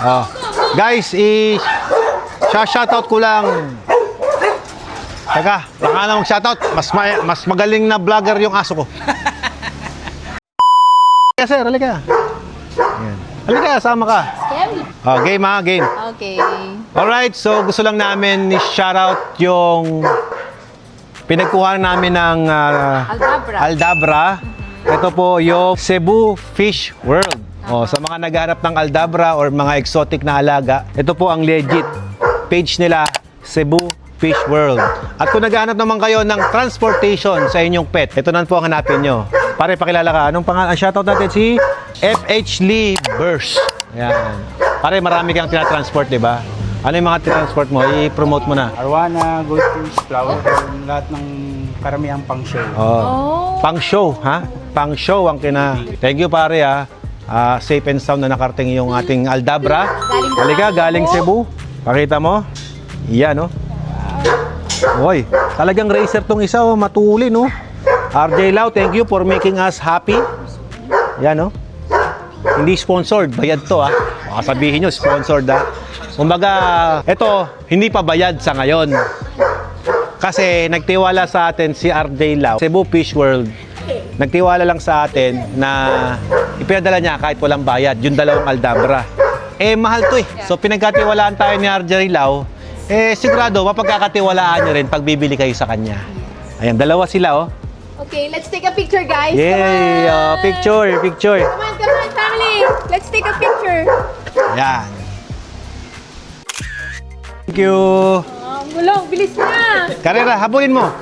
Oh. Guys, shoutout ko lang. Teka, baka na mag-shoutout. Mas magaling na vlogger yung aso ko. Yes, sir, halika. Ayan. Halika, sama ka. Oh, game ha, game. Okay. Alright, so gusto lang namin i-shoutout yung pinagkuhan namin ng Aldabra. Ito po yung Cebu Fish World. Oh, sa mga naghahanap ng Aldabra or mga exotic na alaga, ito po ang legit page nila, Cebu Fish World. At kung naghahanap naman kayo ng transportation sa inyong pet, ito na po ang hanapin nyo. Pare, pakilala ka. Anong pangalan? Ang shoutout natin si FH Lee Burst. Ayan. Pare, marami kang tinatransport, di ba? Ano yung mga tinatransport mo? I-promote mo na. Arwana, goldfish, flower, lahat ng karamihang pang-show. Oh. Pang-show, ha? Pang-show ang Thank you, pare, ha. Safe and sound na nakarating yung ating Aldabra. Halika, galing Cebu. Pakita mo. Yan, no? Hoy, talagang racer tong isa, oh. Matuli, no? RJ Lau, thank you for making us happy. Yan, no? Hindi sponsored, bayad to, ha. Baka sabihin nyo, sponsored, ha. Kumbaga, ito, hindi pa bayad sa ngayon. Kasi nagtiwala sa atin si RJ Lau, Cebu Fish World. Nagtiwala lang sa atin na ipinadala niya kahit walang bayad, yung dalawang Aldabra. Eh, mahal to eh. So, pinagkatiwalaan tayo ni RJ Lau. Eh, sigurado, mapagkakatiwalaan niyo rin pag bibili kayo sa kanya. Ayan, dalawa sila, oh. Okay, let's take a picture, guys. Yay! Picture. Come on, family. Let's take a picture. Ayan. Thank you. Gulong, bilis na. Karera, habulin mo.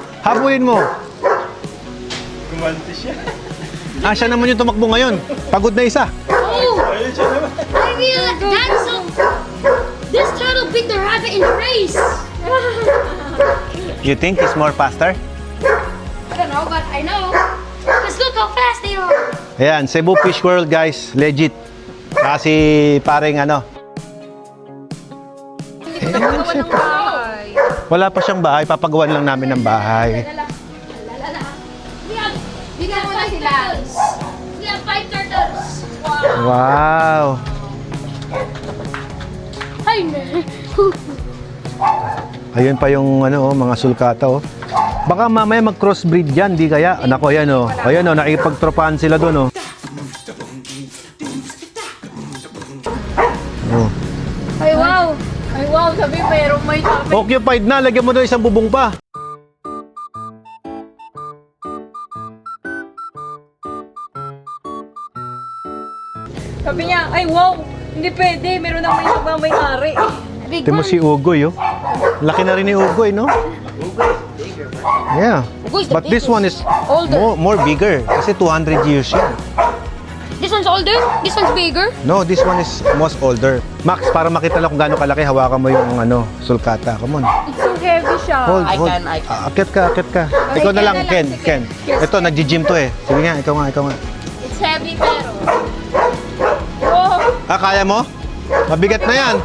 Kumante siya. Siya naman yung tumakbo ngayon. Pagod na isa. Oh! I feel that's so. This turtle beat the rabbit in the race. You think he's more faster? I don't know, but I know. Because look how fast they are. Ayan, Cebu Fish World, guys. Legit. Kasi pareng ano. Wala pa siyang bahay. Papagawan lang namin ng bahay. We have 5 turtles. We have 5 turtles. Wow. Hi, man. Ayun pa yung ano, mga sulkata, oh. Baka mamaya mag-crossbreed yan, di kaya? Anak ko, yan, oh. Ayan, oh, nakipagtropahan sila doon, oh. Oh. Ay, wow. Ay, wow. Sabi, mayroong may topic. Occupied na, lagyan mo doon isang bubong pa. Sabi niya, ay, wow. Hindi pwede. Meron nang may nagmamayari. Big Ito mo si Ugoy, oh. Laki na rin ni Ugoy, no? Yeah. But this one is more bigger. Kasi 200 years yan. This one's older? This one's bigger? No, this one is most older. Max, para makita lang kung gaano kalaki, hawakan mo yung ano, sulkata. Come on. It's so heavy siya. Hold. Akit ka. Ikaw na lang, Ken. Ito, nagji-gym to eh. Sige nga, ikaw nga. It's heavy pero. Oh. Kaya mo? Mabigat na yan.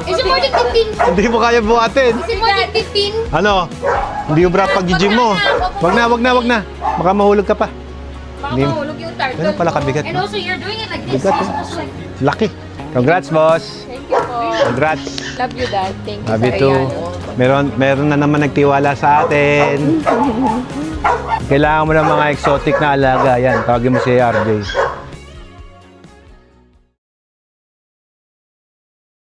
Is it more than 15? Hindi mo kaya buhatin. Is it more than 15? Ano? Hindi yung brap pag-gym mo. Wag na. Baka mahulog ka pa. Baka Hindi- mahulog yung turtle. Ganun pala kabigat, And no? also, you're doing it like this. Bigat, It's eh. supposed to like... Laki. Congrats, boss. Thank you po. Congrats. Love you, Dad. Thank you Sabi sa to, iyan. meron na naman nagtiwala sa atin. Kailangan mo ng mga exotic na alaga. Yan, tawagin mo si RJ.